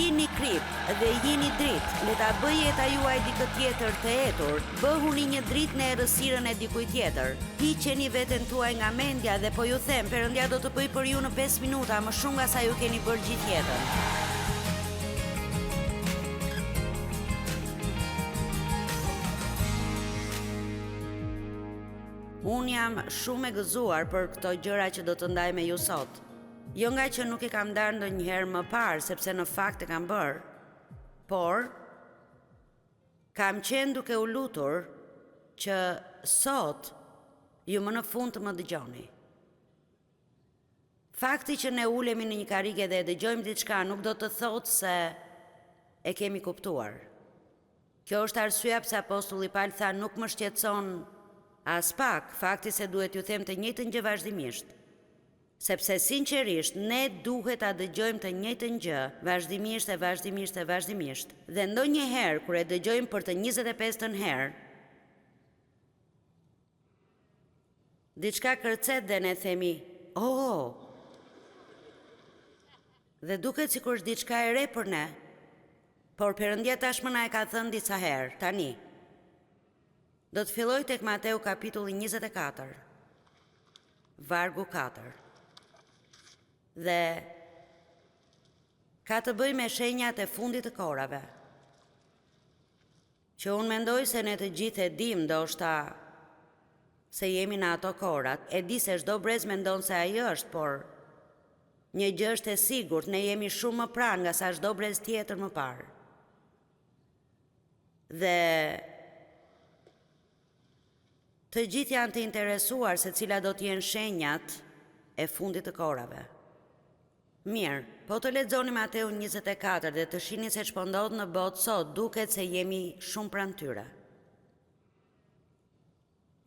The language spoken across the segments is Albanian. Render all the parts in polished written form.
jini krip dhe jini dritë, le ta bëj jeta juaj dikë tjetër të etur, bëhuni një dritë në errësirën e dikujt tjetër. Hiqeni veten tuaj nga mendja dhe po ju them, Perëndia do të bëj për ju në 5 minuta më shumë nga sa ju keni bërë gjithë jetën. Unë jam shumë e gëzuar për këto gjëra që do të ndaj me ju sot. Jo nga që nuk i kam ndarë ndonjëherë më parë, sepse në fakt e kam bërë, por kam qenë duke u lutur që sot ju më në fund të më dëgjoni. Fakti që ne ulemi në një karrige dhe e dëgjojmë diçka nuk do të thotë se e kemi kuptuar. Kjo është arsyeja pse apostulli Paul tha nuk më shqetëson as pak fakti se duhet ju them të njëjtën gjë vazhdimisht. Sepse sinqerisht ne duhet ta dëgjojmë të njëjtën gjë vazhdimisht e vazhdimisht. Dhe ndonjëherë kur e dëgjojmë për të 25-ën herë, diçka kërcet dhe ne themi, "Oh!" Dhe duket sikur është diçka e re për ne. Por Perëndia tashmë na e ka thënë disa herë, tani. Do të filloj tek Mateu kapitulli 24, vargu 4. Dhe ka të bëj me shenjat e fundit të korave, që unë mendoj se ne të gjithë e dim ndoshta se jemi në ato korat, e di se çdo brez mendon se ai është, por një gjë është e sigurt, ne jemi shumë më pranë nga sa çdo brez tjetër më parë. Dhe të gjithë janë të interesuar se cila do t'jenë shenjat e fundit të korave. Mirë, po të lexoni Mateu 24 dhe të shihni se ç'po ndodh në botë sot, duket se jemi shumë pranë tyre.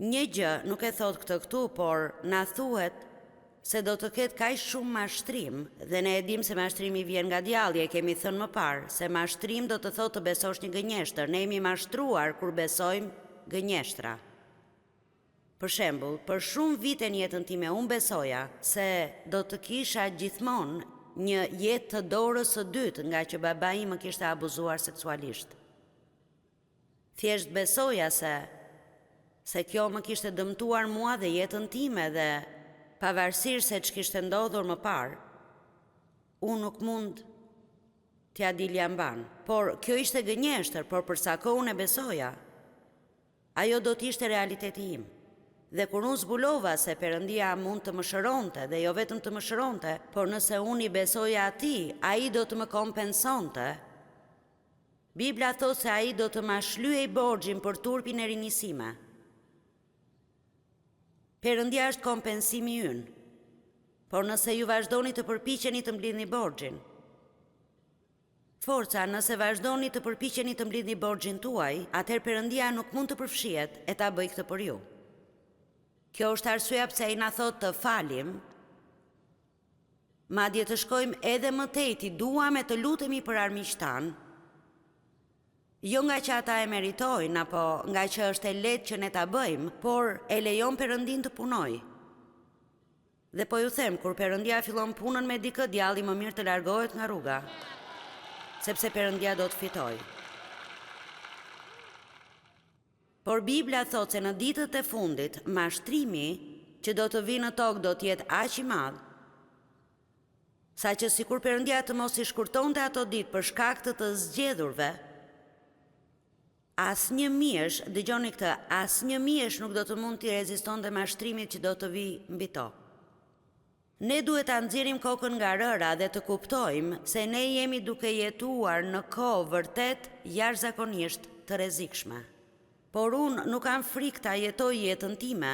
Një gjë nuk e thot këtë këtu, por na thuhet se do të ketë kaq shumë mashtrim, dhe ne e dim se mashtrimi vjen nga djalli, e kemi thënë më parë, se mashtrim do të thotë të besosh një gënjeshtër. Ne jemi mashtruar kur besojmë gënjeshtra. Për shembull, për shumë vite në jetën time unë besoja se do të kisha gjithmonë një jetë të dorës së dytë nga që babai im më kishte abuzuar seksualisht. Thjesht besoja se kjo më kishte dëmtuar mua dhe jetën time dhe pavarësisht se ç'kishte ndodhur më parë, unë nuk mund t'ja dilja mban. Por kjo ishte gënjeshtër, por për sa kohë unë e besoja, ajo do t'ishte realiteti im. Dhe kur unë zbulova se Perëndia mund të më shëronte, dhe jo vetëm të më shëronte, por nëse unë i besoja atij, ai do të më kompensonte. Bibla thot se ai do të ma shlyej borxhin për turpin e rinisime. Perëndia është kompensimi ynë. Por nëse ju vazhdoni të përpiqeni të mblidhni borxhin, forca, nëse vazhdoni të përpiqeni të mblidhni borxhin tuaj, atëherë Perëndia nuk mund të përfshihet e ta bëj këtë për ju. Kjo është arsyeja pse ai na thot të falim, madje të shkojmë edhe më tej, ti duam e të lutemi për armiqtë tan, jo nga që ata e meritojnë apo nga që është e lehtë që ne ta bëjmë, por e lejon Perëndin të punoj. Dhe po ju them, kur Perëndia fillon punën me dikë, djalli më mirë të largohet nga rruga, sepse Perëndia do të fitojë. Por Bibla thot se në ditët e fundit, mashtrimi që do të vinë në tokë do të jetë aq i madh, saqë sikur Perëndia të mos i shkurtonte ato ditë për shkak të zgjedhurve, asnjë miesh, dëgjoni këtë, asnjë miesh nuk do të mund t'i rezistonte mashtrimit që do të vijë mbi tokë. Ne duhet ta nxjerrim kokën nga rëra dhe të kuptojmë se ne jemi duke jetuar në kohë vërtet jashtëzakonisht të rrezikshme. Por unë nuk kam frikë ta jetoj jetën time,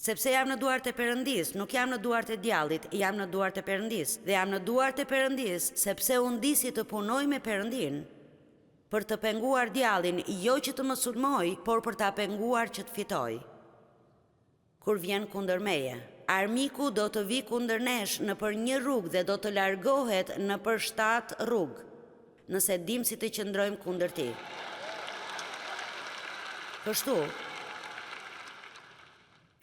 sepse jam në duart e Perëndis, nuk jam në duart e djallit, jam në duart e Perëndis. Dhe jam në duart e Perëndis sepse unë di si të punoj me Perëndin për të penguar djallin, jo që të më sulmoj, por për ta penguar që të fitoj. Kur vjen kundër meje, armiku do të vi kundër nesh në për një rrugë dhe do të largohet në për 7 rrugë, nëse dim si të qëndrojmë kundër tij. Kështu,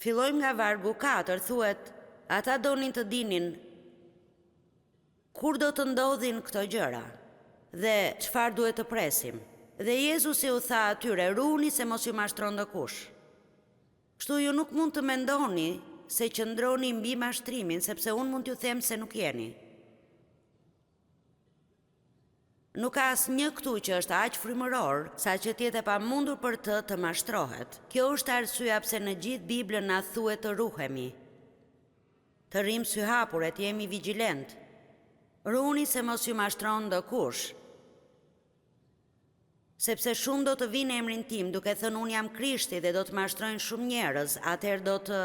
fillojmë nga vargu 4, thuhet, ata donin të dinin Kur do të ndodhin këto gjëra? Dhe çfarë duhet të presim? Dhe Jezusi u tha atyre, runi se mos ju mashtron ndonjëkush. Kështu ju nuk mund të mendoni se qëndroni mbi mashtrimin, sepse unë mund t'ju them se nuk jeni. Nuk ka asnjë këtu që është aq frymëror sa që t'jetë e pamundur për të mashtrohet. Kjo është arsyeja pse në gjithë Biblën na thuhet të ruhemi, të rrim sy hapur e të jemi vigjilent. Runi se mos ju mashtron ndokush. Sepse shumë do të vinë emrin tim, duke thënë unë jam Krishti dhe do të mashtrojnë shumë njerëz, atëherë do të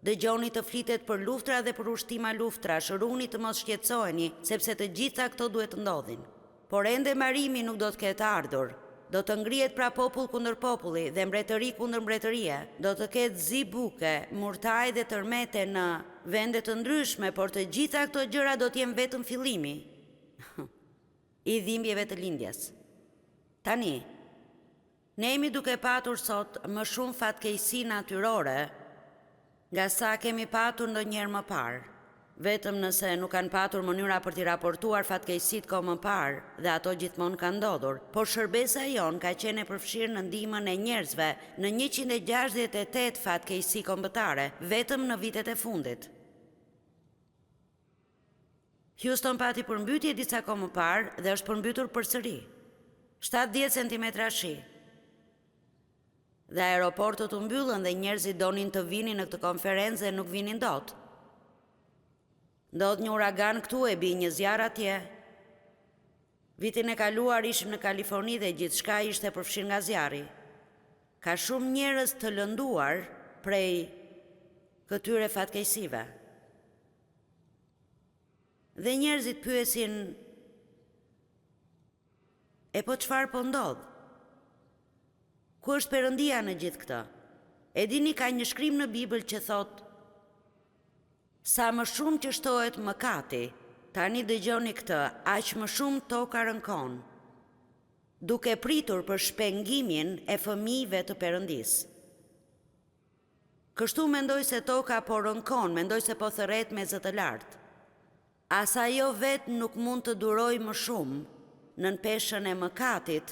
dëgjoni të flitet për luftra dhe për ushtima luftrash, runi të mos shqetësoheni, sepse të gjitha këto duhet të ndodhin. Por ende marrimi nuk do të ketë ardhur. Do të ngrihet pra popull kundër populli dhe mbretëri kundër mbretërie. Do të ketë zi buke, murtaj dhe tërmete në vende të ndryshme, por të gjitha këto gjëra do të jenë vetëm fillimi i dhimbjeve të lindjes. Tani, ne jemi duke patur sot më shumë fatkeqësi natyrore nga sa kemi patur ndonjëherë më parë, vetëm nëse nuk kanë patur mënyra për t'i raportuar fatkeqësitë kohë më parë dhe ato gjithmonë kanë ndodhur, por shërbesa jon ka qenë e përfshirë në ndihmën e njerëzve në 168 fatkeqësi kombëtare vetëm në vitet e fundit. Houston pati përmbytje disa kohë më parë dhe është përmbytur përsëri. 7-10 cm shi. Dhe aeroportët u mbyllën dhe njerëzit donin të vinin në këtë konferencë dhe nuk vinin dot. Ndodh një uragan këtu e bi një zjarr atje. Vitin e kaluar ishim në Kaliforni dhe gjithçka ishte përfshirë nga zjarri. Ka shumë njerëz të lënduar prej këtyre fatkeqësive. Dhe njerëzit pyesin, e po çfarë po ndodh? Ku është Perëndia në gjithë këtë? E dini ka një shkrim në Bibël që thot, sa më shumë që shtohet mëkati, tani dëgjoni këtë, aq më shumë toka rënkon, duke pritur për shpengimin e fëmijëve të Perëndisë. Kështu mendoj se toka po rënkon, mendoj se po thërret me zë të lartë. As ajo vetë nuk mund të duroj më shumë nën peshën e mëkatit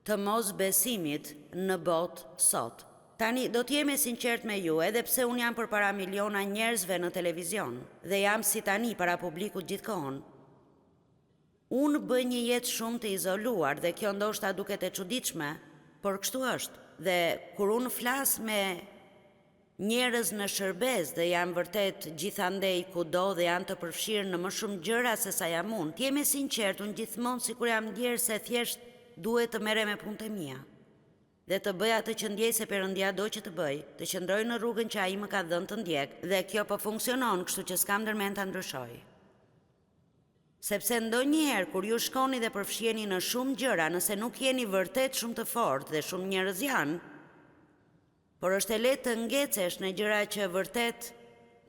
të mos besimit në botë sot. Tani, do t'jeme sinqert me ju, edhe pse unë jam përpara miliona njerëzve në televizion dhe jam si tani para publikut gjithkohon. Unë bëj një jetë shumë të izoluar dhe kjo ndoshta duket e çuditshme, por kështu është. Dhe kur unë flas me njerëz në shërbes dhe jam vërtet gjithandej kudo dhe janë të përfshirë në më shumë gjëra se sa jam unë, t'jeme sinqert, unë gjithmonë sikur jam ndjerë se thjesht duhet të merrem me punët e mia dhe të bëj atë që ndjej se Perëndia do që të bëj, të qëndroj në rrugën që ai më ka dhënë të ndjek, dhe kjo po funksionon, kështu që s'kam ndërmend ta ndryshoj. Sepse ndonjëherë kur ju shkoni dhe përfshiheni në shumë gjëra, nëse nuk jeni vërtet shumë të fortë dhe shumë njerëz janë, por është e lehtë të ngecesh në gjëra që vërtet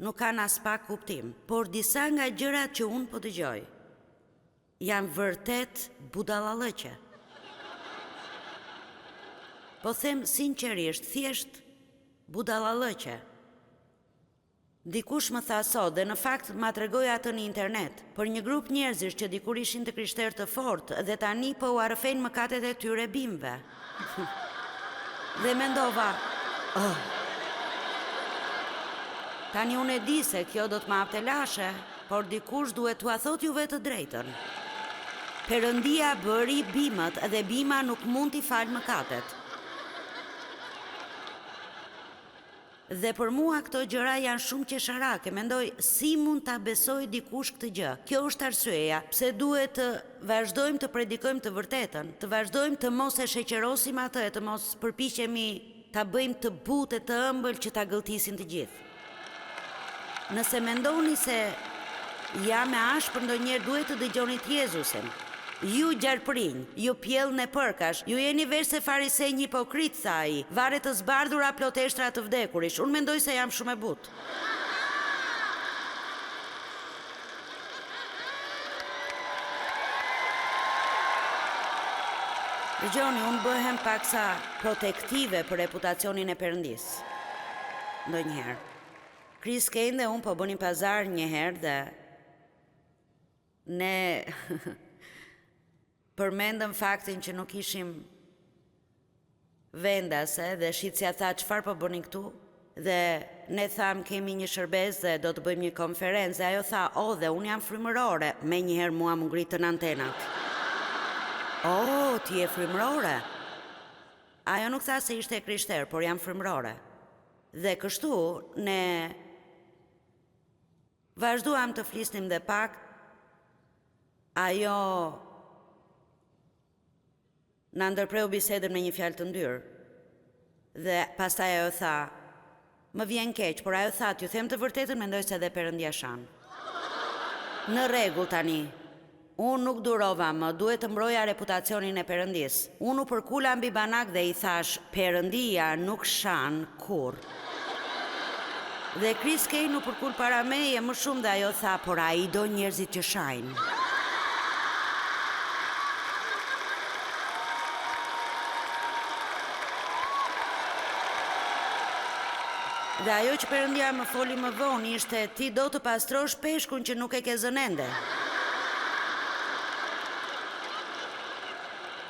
nuk kanë as pak kuptim, por disa nga gjërat që unë po dëgjoj janë vërtet budallallëqe. Po them sinqerisht, thjesht budallallëqe. Dikush më tha sot dhe në fakt ma tregoi atë në internet për një grup njerëzish që dikur ishin të krishterë të fortë dhe tani po u arrëfejnë mëkatet e tyre bimëve. Dhe mendova, tani unë e di se kjo do të më hapte lashe, por dikush duhet t'ua thot juve të drejtën. Perëndia bëri bimët dhe bima nuk mund t'i falë mëkatet. Dhe për mua këto gjëra janë shumë qesharake, mendoj si mund ta besoj dikush këtë gjë. Kjo është arsyeja pse duhet të vazhdojmë të predikojmë të vërtetën, të vazhdojmë të mos e sheqerosim atë, të mos përpiqemi ta bëjmë të butë e të ëmbël që ta gëlltisin të gjithë. Nëse mendoni se jam e ashpër ndonjëherë, duhet të dëgjoni të Jezusin. Ju gjarprinj, ju pjellën e përkash, ju jeni veç se farisej një hipokrit, tha ai, varet të zbardhura plot eshtra të vdekurish. Unë mendoj se jam shumë e butë. Dëgjoni, unë bëhem paksa protektive për reputacionin e Perëndisë. Ndonjëherë. Chris Kane dhe unë po bënim pazar një herë dhe ne përmendëm faktin që nuk ishim vendase dhe shitësja tha çfarë po bëni këtu dhe ne tham kemi një shërbes dhe do të bëjmë një konferencë dhe ajo tha dhe unë jam frymërore, me njëherë mua më ngritën antenat. Ti je frymërore? Ajo nuk tha se ishte krishter, por jam frymërore. Dhe kështu ne vazhduam të flisnim dhe pak. Ajo na ndërpreu bisedën me një fjalë të ndyrë. Dhe pastaj ajo tha, më vjen keq, por ajo tha, t'ju them të vërtetën, mendoj se edhe Perëndia shan. Në rregull tani. Unë nuk durova më, duhet të mbroja reputacionin e Perëndis. Unë u përkula mbi banak dhe i thash, Perëndia nuk shan kurrë. Dhe Chris Kane u përkul para meje më shumë dhe ajo tha, por ai do njerëzit që shajnë. Dhe ajo që Perëndia më foli më vonë ishte, ti do të pastrosh peshkun që nuk e ke zënë ende.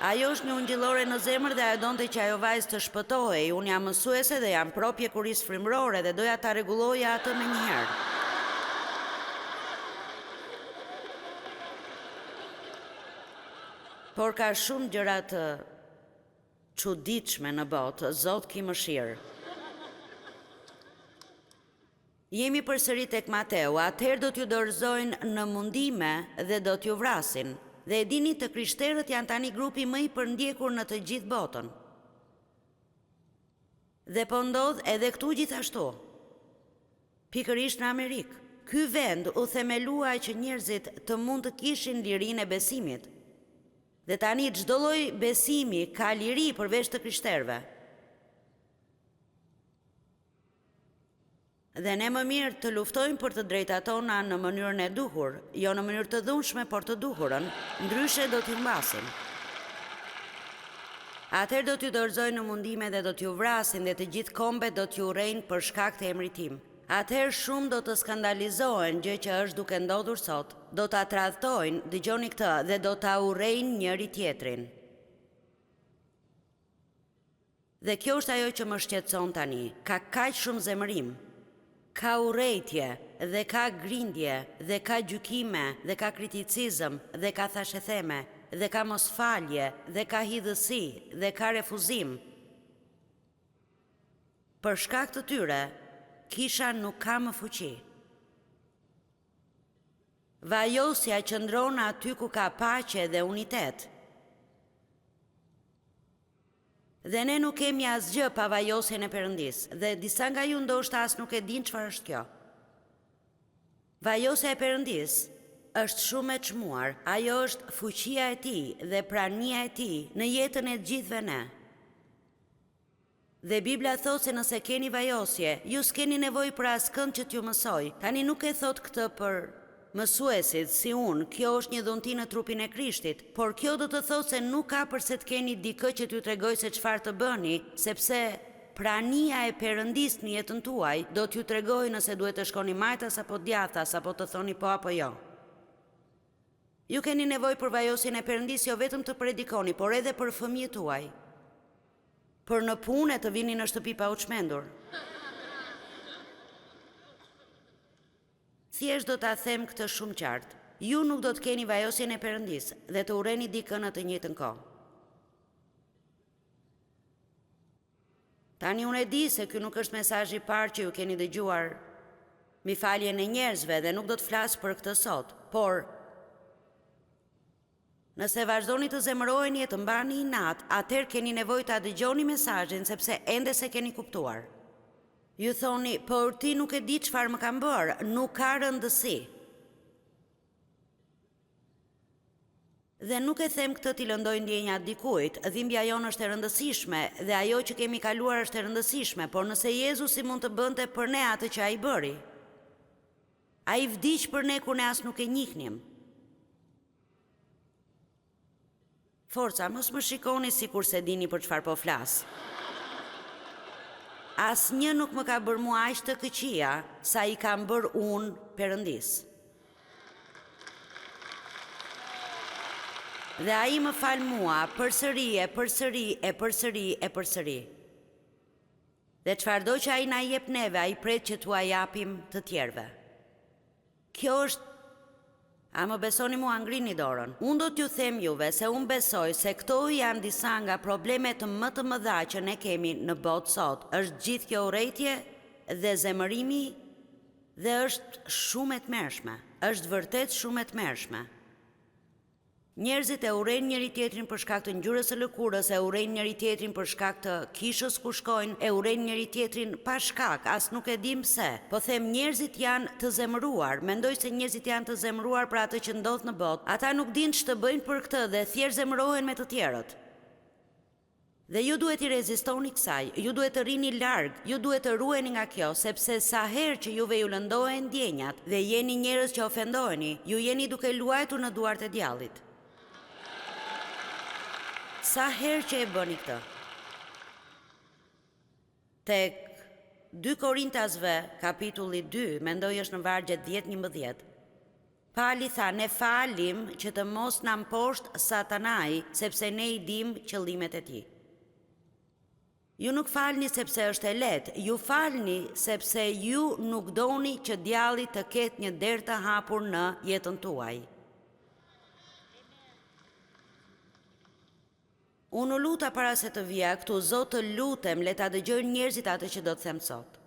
Ajo është një ungjillore në zemër dhe ajo donte që ajo vajzë të shpëtohej. Unë jam mësuese dhe jam pro pjekurisë frymërore dhe doja ta rregulloja atë me njëherë. Por ka shumë gjëra të çuditshme në botë, Zot ki mëshirë. Jemi përsëri tek Mateu, atëherë do t'ju dorëzojnë në mundime dhe do t'ju vrasin. Dhe e dini të krishterët janë tani grupi më i përndjekur në të gjithë botën. Dhe po ndodh edhe këtu gjithashtu. Pikërisht në Amerikë. Ky vend u themelua që njerëzit të mund të kishin lirinë e besimit. Dhe tani çdo lloj besimi ka liri përveç të krishterëve. Dhe ne më mirë të luftojmë për të drejtat tona në mënyrën e duhur, jo në mënyrë të dhunshme, por të duhurën, ndryshe do t'ju mbasin. Atëherë do t'ju dorëzojnë në mundime dhe do t'ju vrasin dhe të gjithë kombet do t'ju urrejnë për shkak të emrit tim. Atëherë shumë do të skandalizohen, gjë që është duke ndodhur sot, do ta tradhtojnë, dëgjoni këtë, dhe do ta urrejnë njëri tjetrin. Dhe kjo është ajo që më shqetëson tani, ka kaq shumë zemërim. Ka urrejtje, dhe ka grindje, dhe ka gjykime, dhe ka kriticizëm, dhe ka thashetheme, dhe ka mosfalje, dhe ka hidhësi, dhe ka refuzim. Për shkak të tyre, kisha nuk ka më fuqi. Vajosja qëndron aty ku ka paqe dhe unitet. Dhe ne nuk kemi asgjë pa vajosjen e Perëndis, dhe disa nga ju ndoshta as nuk e din çfarë është kjo. Vajosja e Perëndis është shumë e çmuar, ajo është fuqia e tij dhe prania e tij në jetën e gjithëve ne. Dhe Bibla thot se nëse keni vajosje, ju s'keni nevojë për askënd që t'ju mësoj. Tani nuk e thot këtë për mësuesit si unë, kjo është një dhunti në trupin e Krishtit, por kjo do të thotë se nuk ka përse të keni dikë që t'ju tregoj se çfarë të bëni, sepse prania e Perëndis në jetën tuaj do t'ju tregoj nëse duhet të shkoni majtas apo djathtas apo të thoni po apo jo. Ju keni nevojë për vajosjen e Perëndis jo vetëm të predikoni, por edhe për fëmijët tuaj. Për në punë të vini në shtëpi pa u çmendur. Thjesht do ta them këtë shumë qartë. Ju nuk do të keni vajosjen e Perëndis dhe të urreni dikën në të njëjtën kohë. Tani unë e di se ky nuk është mesazhi i parë që ju keni dëgjuar mbi faljen e njerëzve dhe nuk do të flas për këtë sot, por nëse vazhdoni të zemëroheni e të mbani inat, atëherë keni nevojë ta dëgjoni mesazhin sepse ende se keni kuptuar. Ju thoni, por ti nuk e di çfarë më kam bërë, nuk ka rëndësi. Dhe nuk e them këtë t'i lëndoj ndjenjat dikujt, dhimbja jonë është e rëndësishme dhe ajo që kemi kaluar është e rëndësishme, por nëse Jezusi mund të bënte për ne atë që ai bëri, ai vdiq për ne kur ne as nuk e njihnim. Forca, mos më shikoni sikur se dini për çfarë po flas. Asnjë nuk më ka bërë mua aq të këqija sa i kam bërë unë Perëndis. Dhe ai më fal mua përsëri. Dhe çfarëdo që ai na jep neve, ai pret që t'ua japim të tjerëve. Kjo është. A më besoni mua, ngrini dorën. Unë do t'ju them juve se unë besoj se këto janë disa nga problemet më të mëdha që ne kemi në botë sot. Është gjithë kjo urrejtje dhe zemërimi dhe është shumë e tmerrshme. Është vërtet shumë e tmerrshme. Njerëzit e urrejnë njëri tjetrin për shkak të ngjyrës së lëkurës, e urrejnë njëri tjetrin për shkak të kishës ku shkojnë, e urrejnë njëri tjetrin pa shkak, as nuk e dim pse. Po them njerëzit janë të zemëruar, mendoj se njerëzit janë të zemëruar për atë që ndodh në botë. Ata nuk dinë ç'të bëjnë për këtë dhe thjesht zemërohen me të tjerët. Dhe ju duhet i rezistoni kësaj, ju duhet të rini larg, ju duhet të ruheni nga kjo, sepse sa herë që juve ju lëndohen ndjenjat dhe jeni njerëz që ofendoheni, ju jeni duke luajtur në duart e djallit. Sa herë që e bëni këtë? Tek 2 Korintasve, kapitulli 2, mendoj është në vargjet 10-11, Pali tha, ne falim që të mos na mposht Satanai, sepse ne i dim qëllimet e tij. Ju nuk falni sepse është e lehtë, ju falni sepse ju nuk doni që djalli të ketë një derë të hapur në jetën tuaj. Unë luta para se të vija këtu, Zot të lutem, le ta dëgjojnë njerëzit atë që do të them sot.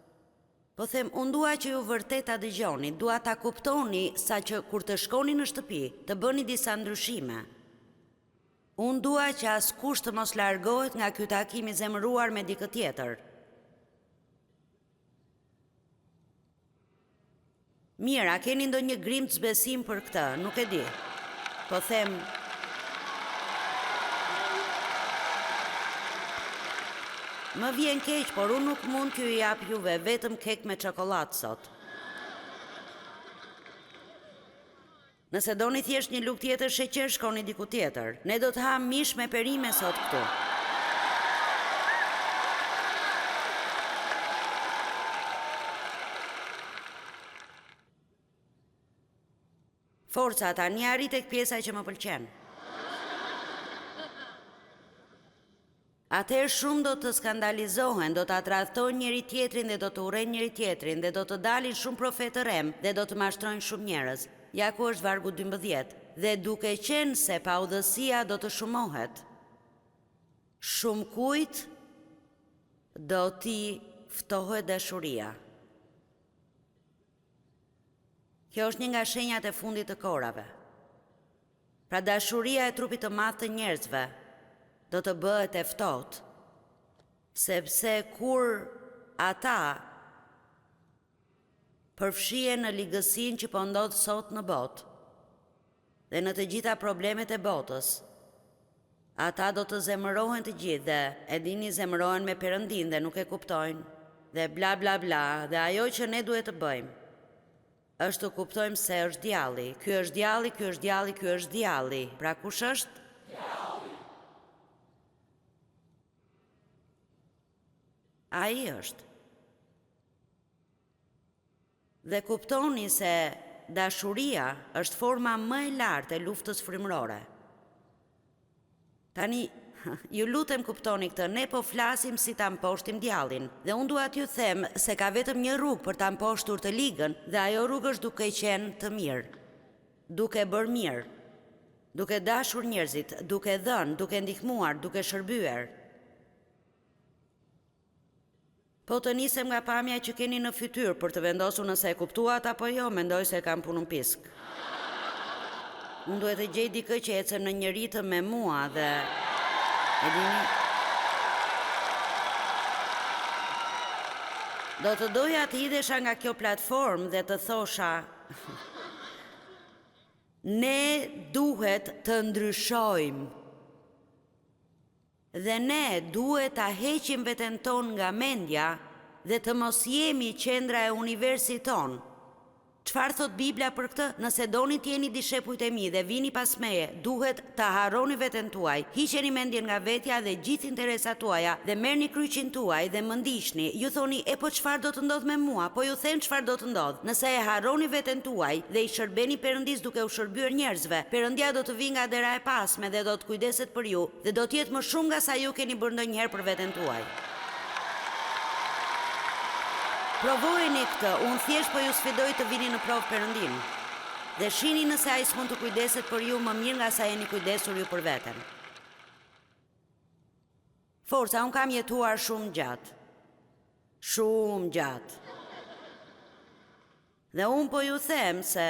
Po them, unë dua që ju vërtet ta dëgjoni, dua ta kuptoni sa që kur të shkoni në shtëpi, të bëni disa ndryshime. Unë dua që askush të mos largohet nga ky takim i zemëruar me dikë tjetër. Mirë, a keni ndonjë grimt zbesim për këtë? Nuk e di. Po them, më vjen keq, por unë nuk mund t'ju jap juve vetëm kek me çokoladë sot. Nëse doni thjesht një lugë tjetër sheqer, shkoni diku tjetër. Ne do të ham mish me perime sot këtu. Forca, tani arrit tek pjesa që më pëlqen. Atëherë shumë do të skandalizohen, do të tradhtojnë njëri tjetrin dhe do të urrejnë njëri tjetrin dhe do të dalin shumë profetë rrem dhe do të mashtrojnë shumë njerëz. Ja ku është vargu 12. Dhe duke qenë se paudhësia do të shumohet, shumë kujt do t'i ftohet dashuria. Kjo është një nga shenjat e fundit të kohërave. Pra dashuria e trupit të madh të njerëzve do të bëhet e ftohtë, sepse kur ata përfshihen në ligësinë që po ndodh sot në botë dhe në të gjitha problemet e botës, ata do të zemërohen të gjithë dhe e dini zemërohen me Perëndin dhe nuk e kuptojnë dhe bla bla bla, dhe ajo që ne duhet të bëjmë është të kuptojmë se është djalli. Ky është djalli, ky është djalli, ky është djalli. Pra kush është? Ai është. Dhe kuptoni se dashuria është forma më e lartë e luftës frymërore. Tani, ju lutem kuptoni këtë, ne po flasim si ta mposhtim djallin, dhe unë dua t'ju them se ka vetëm një rrugë për ta mposhtur të ligën, dhe ajo rrugë është duke qenë të mirë, duke bërë mirë, duke dashur njerëzit, duke dhënë, duke ndihmuar, duke shërbyer. Po të nisem nga pamja që keni në fytyrë për të vendosur nëse e kuptuat apo jo, mendoj se kam punën pisk. Unë duhet të gjej dikë që ecën në një ritëm me mua dhe e dini, do të doja të hidhesha nga kjo platformë dhe të thosha ne duhet të ndryshojmë. Dhe ne duhet ta heqim veten ton nga mendja dhe të mos jemi qendra e universit ton. Çfarë thot Bibla për këtë? Nëse doni t'jeni dishepujt e mi dhe vini pas meje, duhet ta harroni veten tuaj, hiqeni mendjen nga vetja dhe gjithë interesat tuaja dhe merrni kryqin tuaj dhe më ndiqni. Ju thoni, e po çfarë do të ndodh me mua? Po ju them çfarë do të ndodh. Nëse e harroni veten tuaj dhe i shërbeni Perëndis duke u shërbyer njerëzve, Perëndia do të vijë nga dera e pasme dhe do të kujdeset për ju dhe do të jetë më shumë nga sa ju keni bërë ndonjëherë për veten tuaj. Provojeni këtë, unë thjesht po ju sfidoj të vini në provë Perëndin. Dhe shihni nëse ai s'mund të kujdeset për ju më mirë nga sa jeni kujdesur ju për veten. Forca, unë kam jetuar shumë gjatë. Shumë gjatë. Dhe unë po ju them se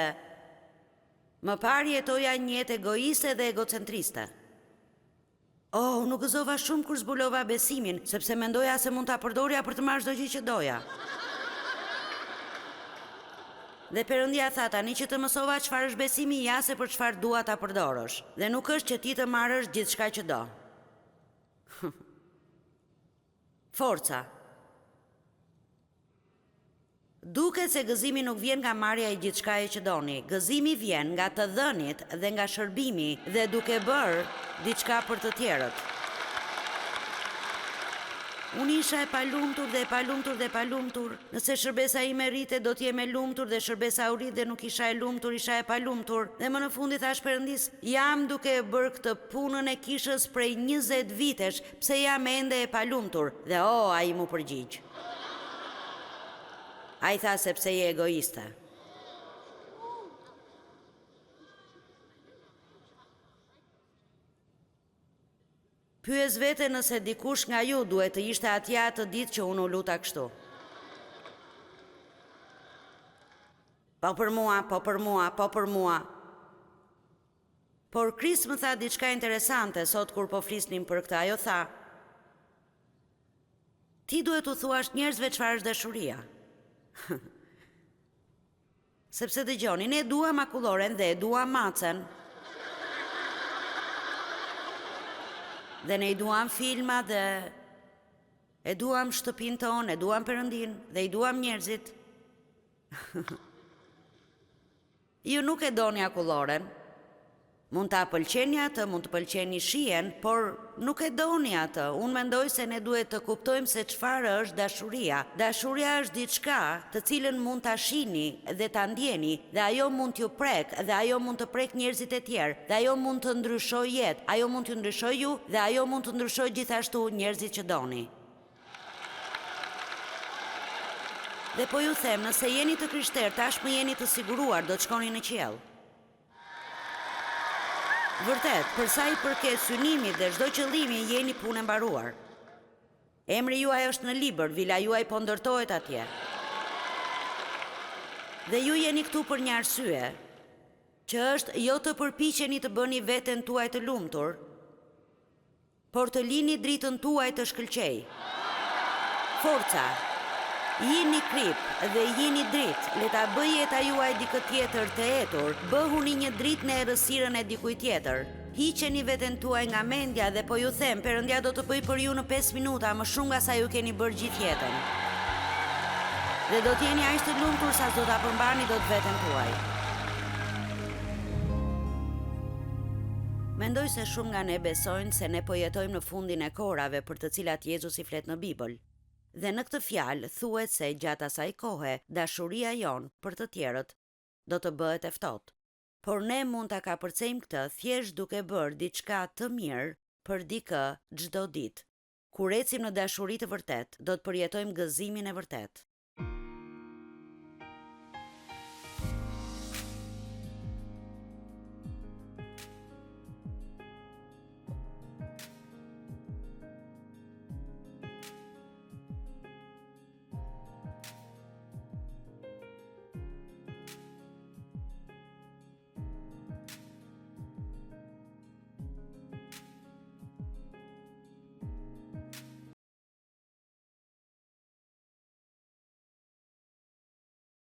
më parë jetoja një jetë egoiste dhe egocentriste. Nuk gëzova shumë kur zbulova besimin, sepse mendoja se mund ta përdorja për të marrë çdo gjë që doja. Dhe Perëndia tha tani që të mësova çfarë është besimi, ja se për çfarë dua ta përdorësh. Dhe nuk është që ti të marrësh gjithçka që do. Forca. Duket se gëzimi nuk vjen nga marrja e gjithçkaje që doni. Gëzimi vjen nga të dhënit dhe nga shërbimi dhe duke bërë diçka për të tjerët. Unë isha e palumtur dhe e palumtur dhe e palumtur. Nëse shërbesa ime rrite, do t'jem e lumtur dhe shërbesa u rrit dhe nuk isha e lumtur, isha e palumtur. Dhe më në fundi thash Perëndis, jam duke e bërë këtë punën e kishës prej 20 vitesh, pse jam ende e palumtur. Dhe ai mu përgjigj. Ai tha sepse je egoiste. Pyes vete nëse dikush nga ju duhet të ishte atje atë ditë që unë u luta kështu. Po për mua, po për mua, po për mua. Por Krist më tha diçka interesante sot kur po flisnim për këtë. Ajo tha, ti duhet u thuash njerëzve çfarë është dashuria. Sepse dëgjoni, ne duam makulloren dhe e duam macen. Dhe ne i duam filma dhe e duam shtëpin tonë, e duam Perëndin dhe i duam njerëzit. Ju nuk e doni akulloren. Mund ta pëlqeni atë, mund të pëlqeni shihen, por nuk e doni atë. Unë mendoj se ne duhet të kuptojmë se çfarë është dashuria. Dashuria është diçka të cilën mund ta shihni dhe ta ndjeni, dhe ajo mund t'ju prek, dhe ajo mund të prek njerëzit e tjerë, dhe ajo mund të ndryshojë jetë, ajo mund t'ju ndryshojë ju, dhe ajo mund të ndryshojë gjithashtu njerëzit që doni. Dhe po ju them, nëse jeni të krishterë, tashmë jeni të siguruar, do të shkoni në qiell. Vërtet, për sa i përket synimit dhe çdo qëllimi jeni punë e mbaruar. Emri juaj është në libër, vila juaj po ndërtohet atje. Dhe ju jeni këtu për një arsye, që është jo të përpiqeni të bëni veten tuaj të lumtur, por të lini dritën tuaj të shkëlqej. Forca. Jini krip dhe jini drit, le ta bëj jeta juaj dikë tjetër të etur, bëhuni një dritë në errësirën e dikujt tjetër. Hiqeni veten tuaj nga mendja dhe po ju them, Perëndia do të bëj për ju në 5 minuta më shumë nga sa ju keni bërë gjithë jetën. Dhe do t'jeni aq të lumtur sa do ta përmbani dot veten tuaj. Mendoj se shumë nga ne besojnë se ne po jetojmë në fundin e kohërave për të cilat Jezusi flet në Bibël. Dhe në këtë fjalë thuhet se gjatë asaj kohe dashuria jon për të tjerët do të bëhet e ftohtë. Por ne mund ta kapërcejmë këtë thjesht duke bërë diçka të mirë për dikë çdo ditë. Kur ecim në dashuri të vërtet, do të përjetojmë gëzimin e vërtet.